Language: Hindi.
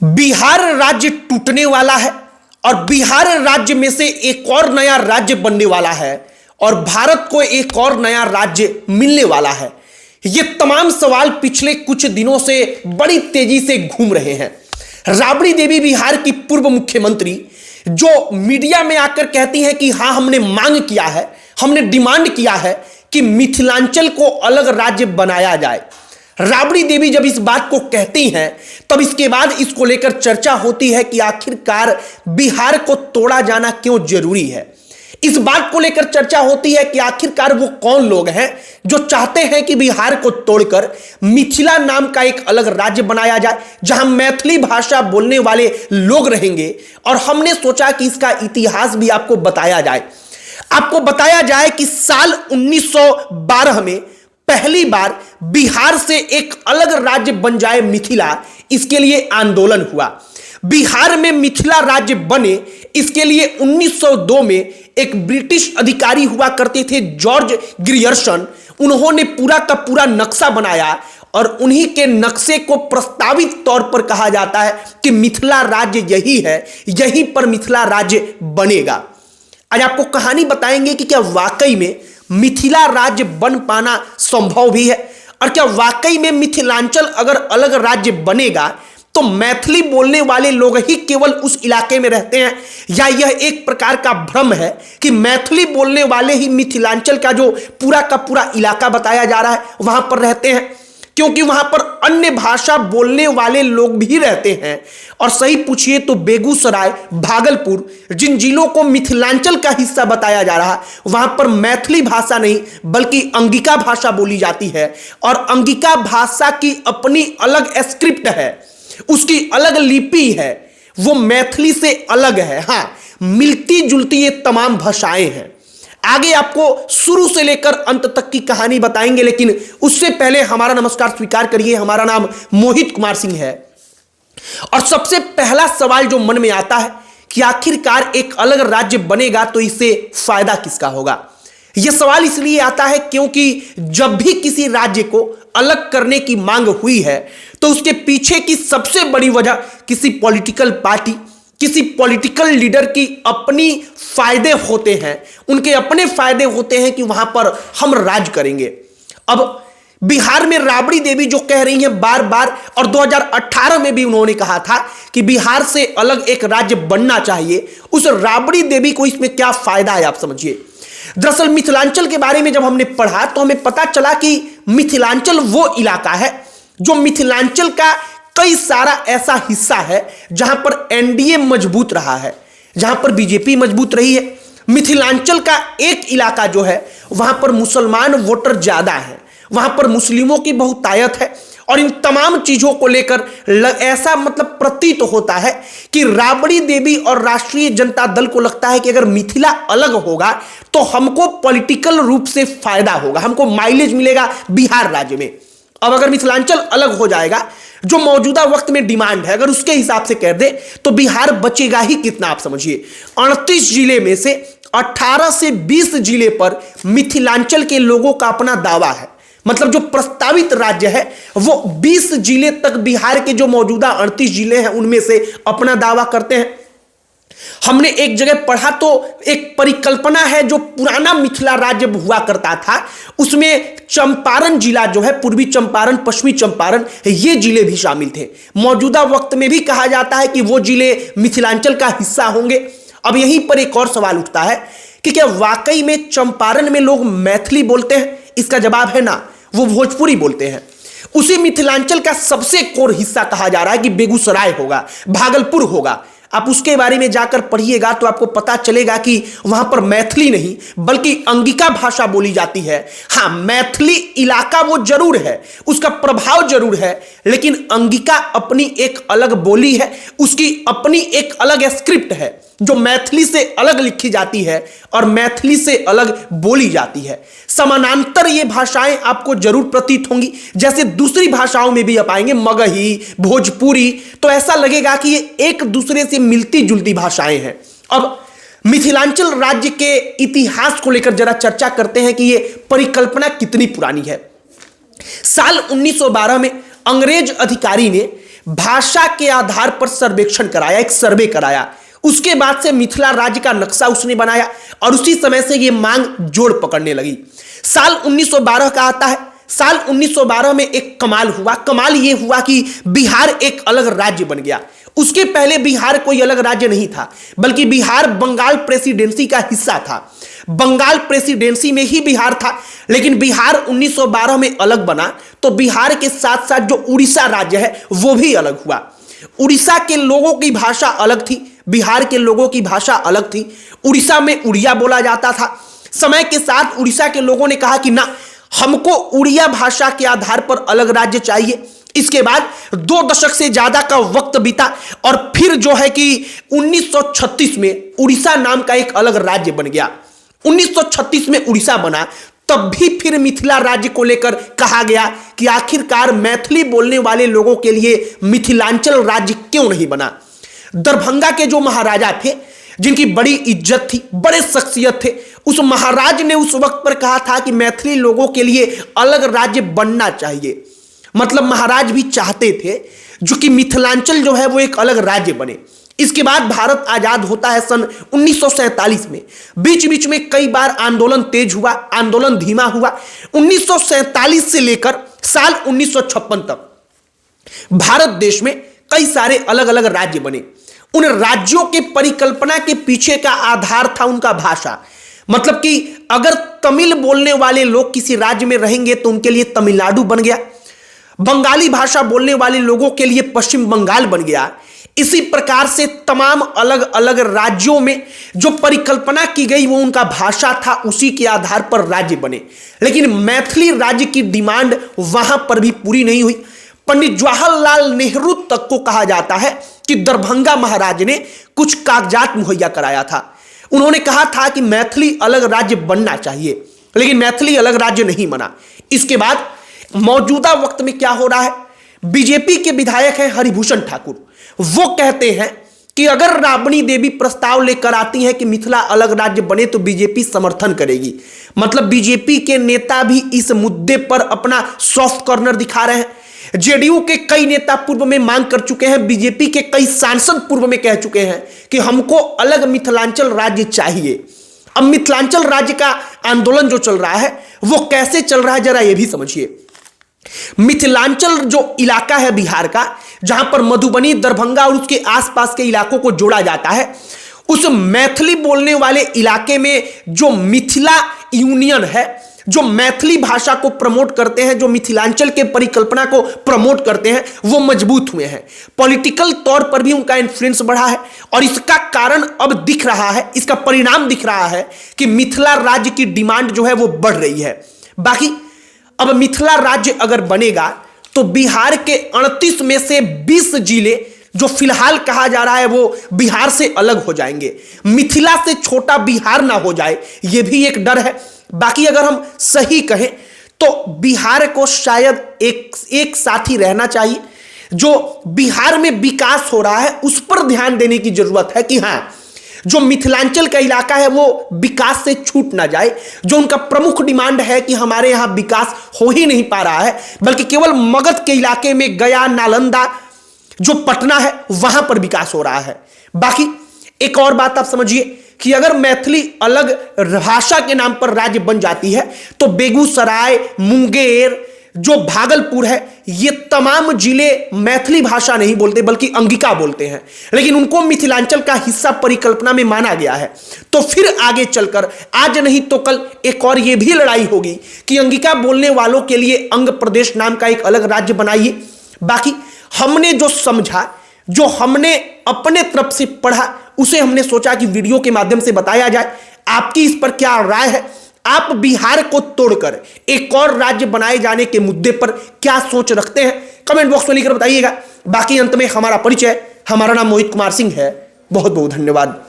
बिहार राज्य टूटने वाला है और बिहार राज्य में से एक और नया राज्य बनने वाला है और भारत को एक और नया राज्य मिलने वाला है। ये तमाम सवाल पिछले कुछ दिनों से बड़ी तेजी से घूम रहे हैं। राबड़ी देवी बिहार की पूर्व मुख्यमंत्री जो मीडिया में आकर कहती हैं कि हाँ हमने मांग किया है, हमने डिमांड किया है कि मिथिलांचल को अलग राज्य बनाया जाए। राबड़ी देवी जब इस बात को कहती हैं तब इसके बाद इसको लेकर चर्चा होती है कि आखिरकार बिहार को तोड़ा जाना क्यों जरूरी है। इस बात को लेकर चर्चा होती है कि आखिरकार वो कौन लोग हैं जो चाहते हैं कि बिहार को तोड़कर मिथिला नाम का एक अलग राज्य बनाया जाए जहां मैथिली भाषा बोलने वाले लोग रहेंगे। और हमने सोचा कि इसका इतिहास भी आपको बताया जाए। आपको बताया जाए कि साल 1912 में पहली बार बिहार से एक अलग राज्य बन जाए मिथिला, इसके लिए आंदोलन हुआ। बिहार में मिथिला राज्य बने इसके लिए 1902 में एक ब्रिटिश अधिकारी हुआ करते थे जॉर्ज ग्रियर्सन। उन्होंने पूरा का पूरा नक्शा बनाया और उन्हीं के नक्शे को प्रस्तावित तौर पर कहा जाता है कि मिथिला राज्य यही है, यहीं पर मिथिला राज्य बनेगा। आज आपको कहानी बताएंगे कि क्या वाकई में मिथिला राज्य बन पाना संभव भी है और क्या वाकई में मिथिलांचल अगर अलग राज्य बनेगा तो मैथिली बोलने वाले लोग ही केवल उस इलाके में रहते हैं या यह एक प्रकार का भ्रम है कि मैथिली बोलने वाले ही मिथिलांचल का जो पूरा का पूरा इलाका बताया जा रहा है वहां पर रहते हैं, क्योंकि वहां पर अन्य भाषा बोलने वाले लोग भी रहते हैं। और सही पूछिए तो बेगूसराय, भागलपुर, जिन जिलों को मिथिलांचल का हिस्सा बताया जा रहा है वहां पर मैथिली भाषा नहीं बल्कि अंगिका भाषा बोली जाती है। और अंगिका भाषा की अपनी अलग स्क्रिप्ट है, उसकी अलग लिपि है, वो मैथिली से अलग है। हाँ, मिलती जुलती ये तमाम भाषाएं हैं। आगे आपको शुरू से लेकर अंत तक की कहानी बताएंगे, लेकिन उससे पहले हमारा नमस्कार स्वीकार करिए। हमारा नाम मोहित कुमार सिंह है और सबसे पहला सवाल जो मन में आता है कि आखिरकार एक अलग राज्य बनेगा तो इससे फायदा किसका होगा। यह सवाल इसलिए आता है क्योंकि जब भी किसी राज्य को अलग करने की मांग हुई है तो उसके पीछे की सबसे बड़ी वजह किसी पॉलिटिकल पार्टी, किसी पॉलिटिकल लीडर की अपनी फायदे होते हैं, उनके अपने फायदे होते हैं कि वहां पर हम राज करेंगे। अब बिहार में राबड़ी देवी जो कह रही हैं बार बार, और 2018 में भी उन्होंने कहा था कि बिहार से अलग एक राज्य बनना चाहिए, उस राबड़ी देवी को इसमें क्या फायदा है आप समझिए। दरअसल मिथिलांचल के बारे में जब हमने पढ़ा तो हमें पता चला कि मिथिलांचल वो इलाका है जो मिथिलांचल का कई सारा ऐसा हिस्सा है जहां पर एनडीए मजबूत रहा है, जहां पर बीजेपी मजबूत रही है। मिथिलांचल का एक इलाका जो है वहां पर मुसलमान वोटर ज्यादा है, वहां पर मुस्लिमों की बहुतायत है। और इन तमाम चीजों को लेकर ऐसा प्रतीत होता है कि राबड़ी देवी और राष्ट्रीय जनता दल को लगता है कि अगर मिथिला अलग होगा तो हमको पॉलिटिकल रूप से फायदा होगा, हमको माइलेज मिलेगा बिहार राज्य में। अब अगर मिथिलांचल अलग हो जाएगा, जो मौजूदा वक्त में डिमांड है, अगर उसके हिसाब से कह दे तो बिहार बचेगा ही कितना आप समझिए। 38 जिले में से 18 से 20 जिले पर मिथिलांचल के लोगों का अपना दावा है। मतलब जो प्रस्तावित राज्य है वो 20 जिले तक बिहार के जो मौजूदा 38 जिले हैं उनमें से अपना दावा करते हैं। हमने एक जगह पढ़ा तो एक परिकल्पना है जो पुराना मिथिला राज्य हुआ करता था, उसमें चंपारण जिला जो है, पूर्वी चंपारण, पश्चिमी चंपारण, ये जिले भी शामिल थे। मौजूदा वक्त में भी कहा जाता है कि वो जिले मिथिलांचल का हिस्सा होंगे। अब यहीं पर एक और सवाल उठता है कि क्या वाकई में चंपारण में लोग मैथिली बोलते हैं? इसका जवाब है ना, वो भोजपुरी बोलते हैं। उसी मिथिलांचल का सबसे कोर हिस्सा कहा जा रहा है कि बेगूसराय होगा, भागलपुर होगा। आप उसके बारे में जाकर पढ़िएगा तो आपको पता चलेगा कि वहां पर मैथिली नहीं बल्कि अंगिका भाषा बोली जाती है। हाँ, मैथिली इलाका वो जरूर है, उसका प्रभाव जरूर है, लेकिन अंगिका अपनी एक अलग बोली है, उसकी अपनी एक अलग स्क्रिप्ट है जो मैथिली से अलग लिखी जाती है और मैथिली से अलग बोली जाती है। समानांतर ये भाषाएं आपको जरूर प्रतीत होंगी, जैसे दूसरी भाषाओं में भी आप आएंगे, मगही, भोजपुरी, तो ऐसा लगेगा कि ये एक दूसरे से मिलती जुलती भाषाएं हैं। अब मिथिलांचल राज्य के इतिहास को लेकर जरा चर्चा करते हैं कि ये परिकल्पना कितनी पुरानी है। साल 1912 में अंग्रेज अधिकारी ने भाषा के आधार पर सर्वेक्षण कराया, एक सर्वे कराया। उसके बाद से मिथिला राज्य का नक्शा उसने बनाया और उसी समय से यह मांग जोर पकड़ने लगी। साल 1912 का आता है। साल 1912 में एक कमाल हुआ। कमाल यह हुआ कि बिहार एक अलग राज्य बन गया। उसके पहले बिहार कोई अलग राज्य नहीं था, बल्कि बिहार बंगाल प्रेसिडेंसी का हिस्सा था। बंगाल प्रेसिडेंसी में ही बिहार था, लेकिन बिहार 1912 में अलग बना तो बिहार के साथ साथ जो उड़ीसा राज्य है वो भी अलग हुआ। उड़ीसा के लोगों की भाषा अलग थी, बिहार के लोगों की भाषा अलग थी। उड़ीसा में उड़िया बोला जाता था। समय के साथ उड़ीसा के लोगों ने कहा कि ना, हमको उड़िया भाषा के आधार पर अलग राज्य चाहिए। इसके बाद 2 दशक से ज्यादा का वक्त बीता और फिर जो है कि 1936 में उड़ीसा नाम का एक अलग राज्य बन गया। 1936 में उड़ीसा बना, तब भी फिर मिथिला राज्य को लेकर कहा गया कि आखिरकार मैथिली बोलने वाले लोगों के लिए मिथिलांचल राज्य क्यों नहीं बना। दरभंगा के जो महाराजा थे, जिनकी बड़ी इज्जत थी, बड़े शख्सियत थे, उस महाराज ने उस वक्त पर कहा था कि मैथिली लोगों के लिए अलग राज्य बनना चाहिए। मतलब महाराज भी चाहते थे जो कि मिथिलांचल जो है वो एक अलग राज्य बने। इसके बाद भारत आजाद होता है सन 1947 में। बीच बीच में कई बार आंदोलन तेज हुआ, आंदोलन धीमा हुआ। 1947 से लेकर साल 1956 तक भारत देश में कई सारे अलग अलग राज्य बने। उन राज्यों के परिकल्पना के पीछे का आधार था उनका भाषा। मतलब कि अगर तमिल बोलने वाले लोग किसी राज्य में रहेंगे तो उनके लिए तमिलनाडु बन गया। बंगाली भाषा बोलने वाले लोगों के लिए पश्चिम बंगाल बन गया। इसी प्रकार से तमाम अलग अलग राज्यों में जो परिकल्पना की गई वो उनका भाषा था, उसी के आधार पर राज्य बने। लेकिन मैथिली राज्य की डिमांड वहां पर भी पूरी नहीं हुई। पंडित जवाहरलाल नेहरू तक को कहा जाता है कि दरभंगा महाराज ने कुछ कागजात मुहैया कराया था। उन्होंने कहा था कि मैथिली अलग राज्य बनना चाहिए, लेकिन मैथिली अलग राज्य नहीं बना। इसके बाद मौजूदा वक्त में क्या हो रहा है, बीजेपी के विधायक हैं हरिभूषण ठाकुर। वो कहते हैं कि अगर राबड़ी देवी प्रस्ताव लेकर आती हैं कि मिथिला अलग राज्य बने तो बीजेपी समर्थन करेगी। मतलब बीजेपी के नेता भी इस मुद्दे पर अपना सॉफ्ट कॉर्नर दिखा रहे हैं। जेडीयू के कई नेता पूर्व में मांग कर चुके हैं, बीजेपी के कई सांसद पूर्व में कह चुके हैं कि हमको अलग मिथिलांचल राज्य चाहिए। अब मिथिलांचल राज्य का आंदोलन जो चल रहा है वो कैसे चल रहा है जरा ये भी समझिए। मिथिलांचल जो इलाका है बिहार का, जहां पर मधुबनी, दरभंगा और उसके आसपास के इलाकों को जोड़ा जाता है, उस मैथिली बोलने वाले इलाके में जो मिथिला यूनियन है, जो मैथिली भाषा को प्रमोट करते हैं, जो मिथिलांचल के परिकल्पना को प्रमोट करते हैं, वो मजबूत हुए हैं। पॉलिटिकल तौर पर भी उनका इन्फ्लुएंस बढ़ा है और इसका कारण अब दिख रहा है, इसका परिणाम दिख रहा है कि मिथिला राज्य की डिमांड जो है वो बढ़ रही है। बाकी अब मिथिला राज्य अगर बनेगा तो बिहार के 38 में से 20 जिले जो फिलहाल कहा जा रहा है वो बिहार से अलग हो जाएंगे। मिथिला से छोटा बिहार ना हो जाए, यह भी एक डर है। बाकी अगर हम सही कहें तो बिहार को शायद एक साथ ही रहना चाहिए। जो बिहार में विकास हो रहा है उस पर ध्यान देने की जरूरत है कि हाँ, जो मिथिलांचल का इलाका है वो विकास से छूट ना जाए। जो उनका प्रमुख डिमांड है कि हमारे यहां विकास हो ही नहीं पा रहा है, बल्कि केवल मगध के इलाके में गया, नालंदा, जो पटना है वहां पर विकास हो रहा है। बाकी एक और बात आप समझिए कि अगर मैथिली अलग भाषा के नाम पर राज्य बन जाती है तो बेगूसराय, मुंगेर, जो भागलपुर है, ये तमाम जिले मैथिली भाषा नहीं बोलते बल्कि अंगिका बोलते हैं, लेकिन उनको मिथिलांचल का हिस्सा परिकल्पना में माना गया है। तो फिर आगे चलकर आज नहीं तो कल एक और ये भी लड़ाई होगी कि अंगिका बोलने वालों के लिए अंग प्रदेश नाम का एक अलग राज्य बनाइए। बाकी हमने जो समझा, जो हमने अपने तरफ से पढ़ा, उसे हमने सोचा कि वीडियो के माध्यम से बताया जाए। आपकी इस पर क्या राय है? आप बिहार को तोड़कर एक और राज्य बनाए जाने के मुद्दे पर क्या सोच रखते हैं? कमेंट बॉक्स में लिखकर बताइएगा। बाकी अंत में हमारा परिचय, हमारा नाम मोहित कुमार सिंह है। बहुत बहुत धन्यवाद।